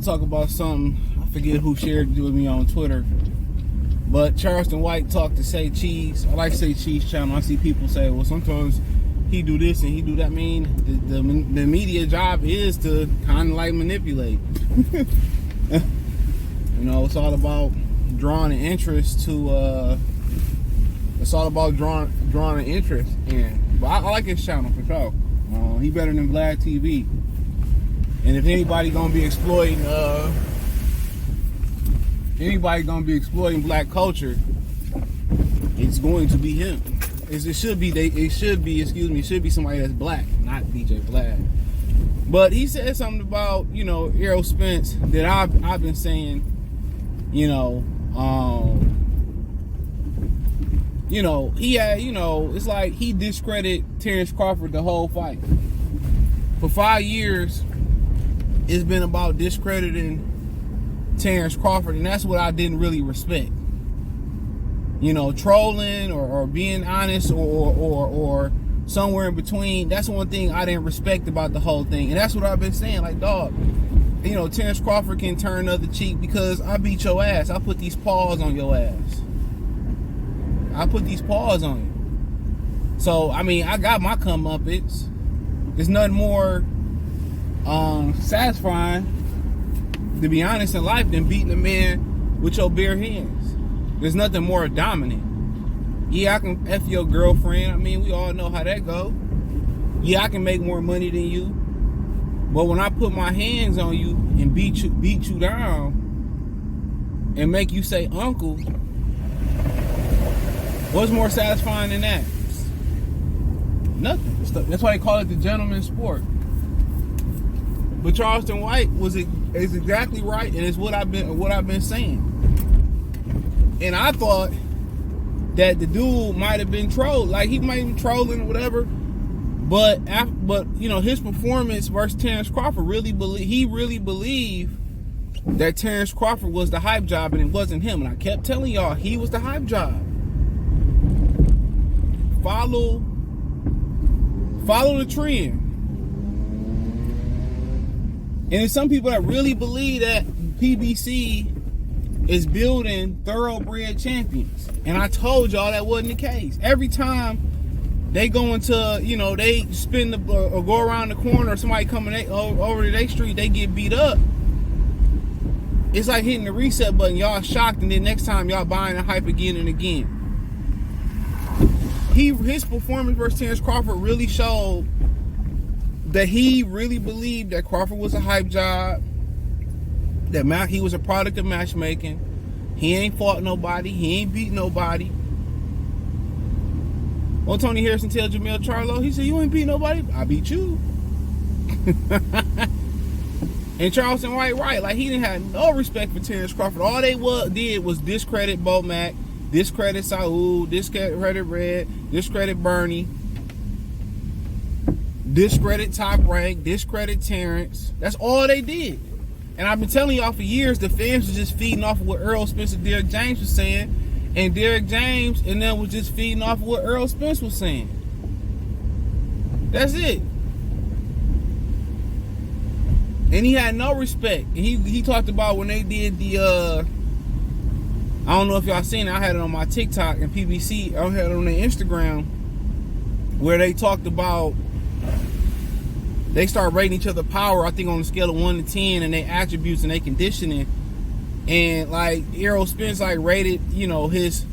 want to talk about something. I forget who shared it with me on Twitter. But Charleston White talked to Say Cheese. I like Say Cheese channel. I see people say, well, sometimes he do this and he do that. I mean, the media job is to kind of like manipulate. You know, it's all about drawing an interest to, it's all about drawing an interest in. But I like his channel for sure. He better than Vlad TV. And if anybody gonna be exploiting, black culture, it's going to be him. It should be somebody that's black, not DJ Vlad. But he said something about, you know, Errol Spence that I've been saying, you know, it's like he discredited Terence Crawford the whole fight. For 5 years, it's been about discrediting Terence Crawford, and that's what I didn't really respect. You know, trolling or being honest or somewhere in between. That's one thing I didn't respect about the whole thing. And that's what I've been saying. Like, dog, you know, Terence Crawford can turn the other cheek because I beat your ass. I put these paws on your ass. I put these paws on you. So, I mean, I got my comeuppance. There's nothing more satisfying, to be honest, in life than beating a man with your bare hands. There's nothing more dominant. Yeah, I can F your girlfriend. I mean, we all know how that go. Yeah, I can make more money than you. But when I put my hands on you and beat you down and make you say uncle, what's more satisfying than that? Nothing. That's why they call it the gentleman's sport. But Charleston White is exactly right, and it's what I've been saying. And I thought that the dude might have been trolled, like he might have been trolling or whatever. But you know, his performance versus Terence Crawford really believed that Terence Crawford was the hype job and it wasn't him. And I kept telling y'all he was the hype job. Follow the trend. And there's some people that really believe that PBC is building thoroughbred champions. And I told y'all that wasn't the case. Every time they go into, you know, they spin or go around the corner or somebody coming over to their street, they get beat up. It's like hitting the reset button. Y'all shocked, and then next time y'all buying the hype again and again. His performance versus Terence Crawford really showed that he really believed that Crawford was a hype job, that he was a product of matchmaking. He ain't fought nobody. He ain't beat nobody. Well, Tony Harrison tell Jamel Charlo, he said, you ain't beat nobody. I beat you. And Charleston White, right, like he didn't have no respect for Terence Crawford. All they did was discredit Bo Mac, discredit Saul, discredit Red, discredit Bernie, discredit Top Rank, discredit Terence. That's all they did. And I've been telling y'all for years, the fans was just feeding off of what Errol Spence and Derrick James was saying. And Derrick James and them was just feeding off of what Errol Spence was saying. That's it. And he had no respect. And he talked about when they did the, I don't know if y'all seen it. I had it on my TikTok and PBC. I had it on their Instagram where they talked about, they start rating each other power, I think on a scale of 1 to 10, and their attributes and their conditioning. And like Errol Spence like rated, you know, his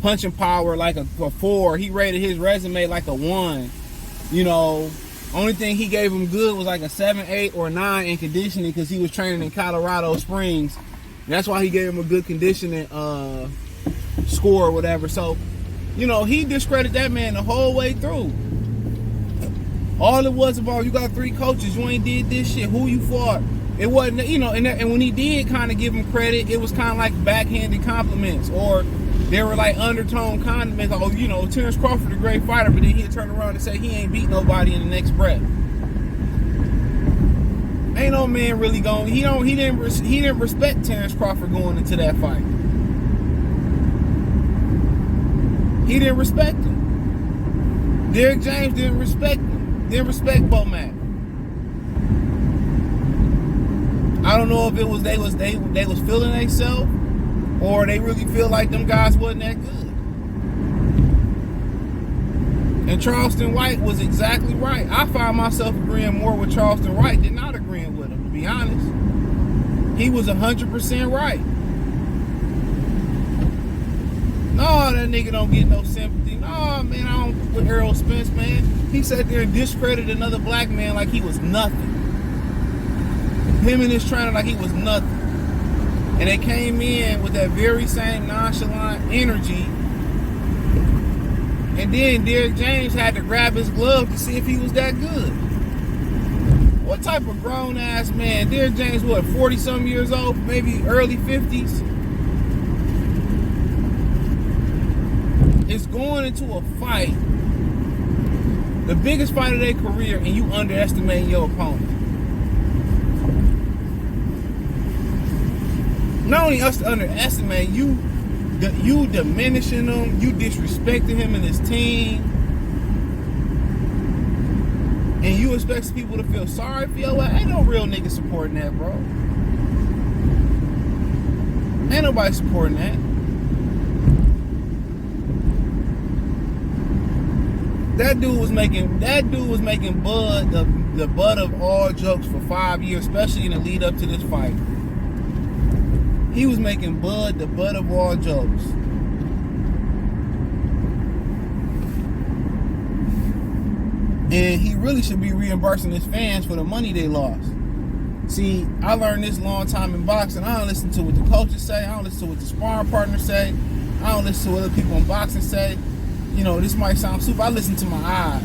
punching power like a 4. He rated his resume like a 1. You know, only thing he gave him good was like a 7, 8, or 9 in conditioning because he was training in Colorado Springs. That's why he gave him a good conditioning score or whatever. So, you know, he discredited that man the whole way through. All it was about, you got 3 coaches, you ain't did this shit, who you fought. It wasn't, you know, and when he did kind of give him credit, it was kind of like backhanded compliments, or there were like undertone compliments. Oh, you know, Terence Crawford a great fighter, but then he'd turn around and say he ain't beat nobody in the next breath. Ain't no man really going. He didn't respect Terence Crawford going into that fight. He didn't respect him. Derrick James didn't respect him. Didn't respect Bo Mac. I don't know if it was they was feeling themselves, or they really feel like them guys wasn't that good. And Charleston White was exactly right. I find myself agreeing more with Charleston White than not agreeing with him, to be honest. He was 100% right. No, that nigga don't get no sympathy. No, man, I don't with Errol Spence, man. He sat there and discredited another black man like he was nothing. Him and his trainer like he was nothing. And they came in with that very same nonchalant energy. And then Derrick James had to grab his glove to see if he was that good. What type of grown ass man? Derrick James, what, 40-something years old? Maybe early 50s? Is going into a fight, the biggest fight of their career, and you underestimate your opponent. Not only us to underestimate, you diminishing him, you disrespecting him and his team, and you expect people to feel sorry for you. Ain't no real nigga supporting that, bro. Ain't nobody supporting that. That dude was making Bud the butt of all jokes for 5 years, especially in the lead up to this fight. He was making Bud the butt of all jokes. And he really should be reimbursing his fans for the money they lost. See, I learned this a long time in boxing. I don't listen to what the coaches say. I don't listen to what the sparring partners say. I don't listen to what other people in boxing say. You know, this might sound super. I listen to my eyes.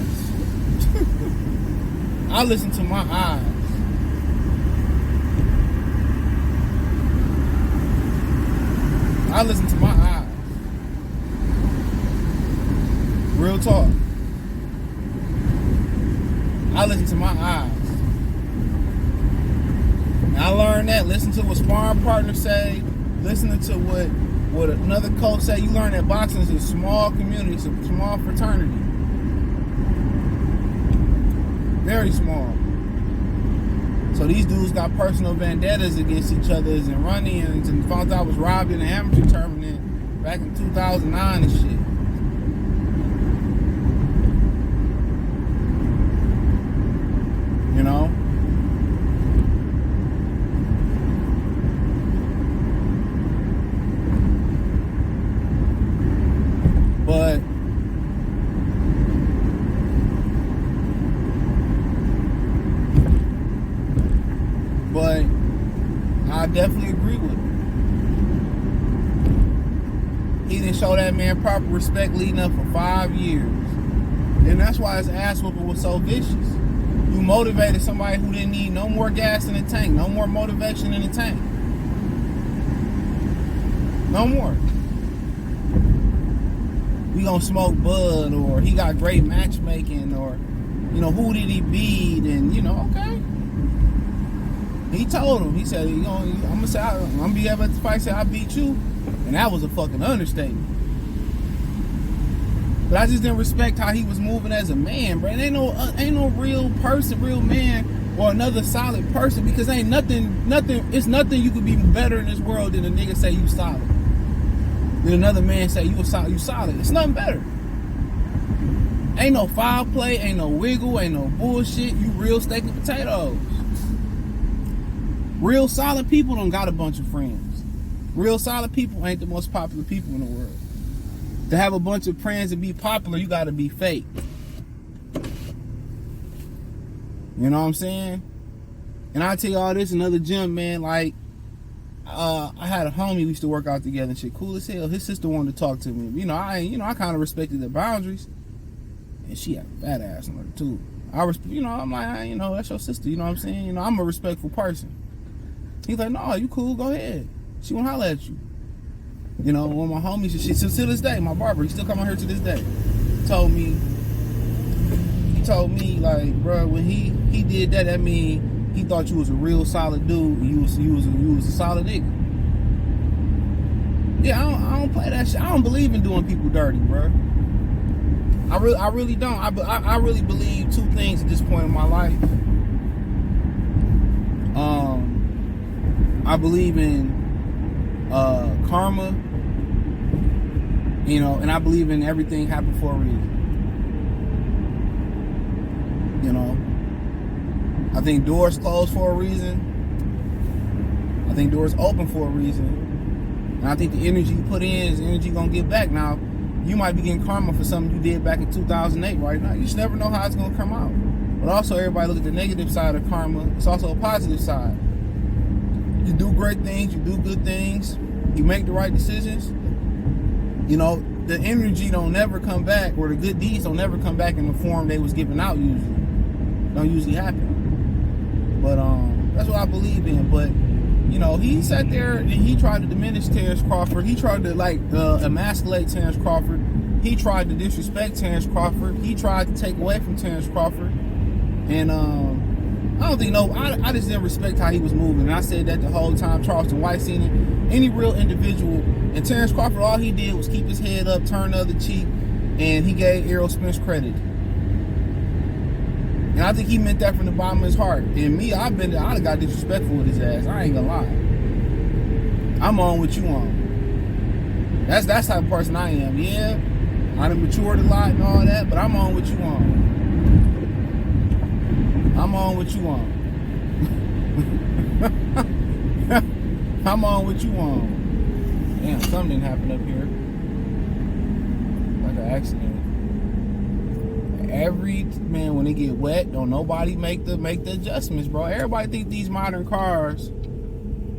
I listen to my eyes. I listen to my eyes. Real talk. I listen to my eyes. And I learned that. Listen to what sparring partners say. Listening to what another coach say. You learn that boxing is a small community, it's a small fraternity. Very small. So these dudes got personal vendettas against each other and run-ins, and found out I was robbed in an amateur tournament back in 2009 and shit. You know? But I definitely agree with him. He didn't show that man proper respect leading up for 5 years. And that's why his ass whooping was so vicious. You motivated somebody who didn't need no more gas in the tank, no more motivation in the tank. No more. We gonna smoke bud, or he got great matchmaking, or, you know, who did he beat? And, you know, okay. He told him, he said, I'm gonna be able to fight, say I beat you. And that was a fucking understatement. But I just didn't respect how he was moving as a man, bro. Ain't no real person, real man, or another solid person, because ain't it's nothing you could be better in this world than a nigga say you solid. Then another man say you solid. It's nothing better. Ain't no foul play, ain't no wiggle, ain't no bullshit. You real steak and potatoes. Real solid people don't got a bunch of friends. Real solid people ain't the most popular people in the world. To have a bunch of friends and be popular, you gotta be fake. You know what I'm saying? And I tell you all this, another gym, man, like, I had a homie we used to work out together and shit, cool as hell. His sister wanted to talk to me. I kind of respected the boundaries. And she had a fat ass on her too. I'm like, that's your sister, you know what I'm saying? I'm a respectful person. He's like, no, you cool, go ahead. She won't holler at you. One of my homies, she still to this day, my barber, he still come out here to this day. He told me, like, bro, when he did that, that mean he thought you was a real solid dude, and you was a solid nigga. Yeah, I don't play that shit. I don't believe in doing people dirty, bro. I really don't. I really believe two things at this point in my life. I believe in karma, you know, and I believe in everything happened for a reason. You know, I think doors close for a reason. I think doors open for a reason. And I think the energy you put in is the energy you're going to get back. Now, you might be getting karma for something you did back in 2008 right now. You just never know how it's going to come out. But also, everybody look at the negative side of karma. It's also a positive side. You do great things. You do good things. You make the right decisions. You know, the energy don't never come back, or the good deeds don't never come back in the form they was giving out usually. Don't usually happen. But that's what I believe in. But you know, he sat there and he tried to diminish Terence Crawford. He tried to emasculate Terence Crawford. He tried to disrespect Terence Crawford. He tried to take away from Terence Crawford. And I don't think I just didn't respect how he was moving. And I said that the whole time. Charleston White seen it. Any real individual. And Terence Crawford, all he did was keep his head up, turn the other cheek, and he gave Errol Spence credit. And I think he meant that from the bottom of his heart. And me, I'd have got disrespectful with his ass. I ain't gonna lie. I'm on what you on. That's the type of person I am. Yeah, I done matured a lot and all that, but I'm on what you on. I'm on what you on. I'm on what you on. Damn, something didn't happen up here. Like an accident. Man, when they get wet, don't nobody make the adjustments, bro. Everybody think these modern cars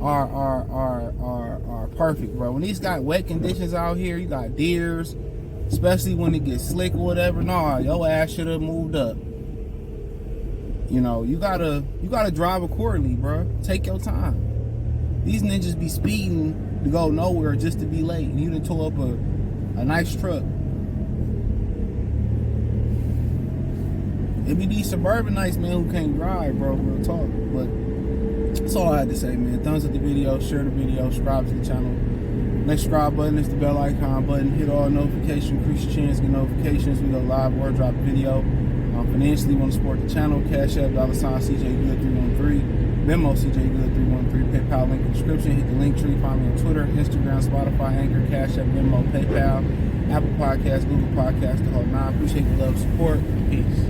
are perfect, bro. When these got wet conditions out here, you got deers, especially when it gets slick or whatever. Nah, your ass should have moved up. You know, you gotta drive accordingly, bro. Take your time. These ninjas be speeding to go nowhere just to be late, and you done tore up a nice truck. It be these suburbanites, man, who can't drive, bro. Real talk. But that's all I had to say, man. Thumbs up the video, share the video, subscribe to the channel. Next subscribe button is the bell icon button. Hit all notifications, increase your chance, get notifications. We go live or drop a video. Financially, want to support the channel. Cash App, $CJGood313. Venmo, CJGood313. PayPal link in the description. Hit the link tree. Find me on Twitter, Instagram, Spotify, Anchor, Cash App, Venmo, PayPal, Apple Podcasts, Google Podcasts, the whole nine. Appreciate the love, support. Peace.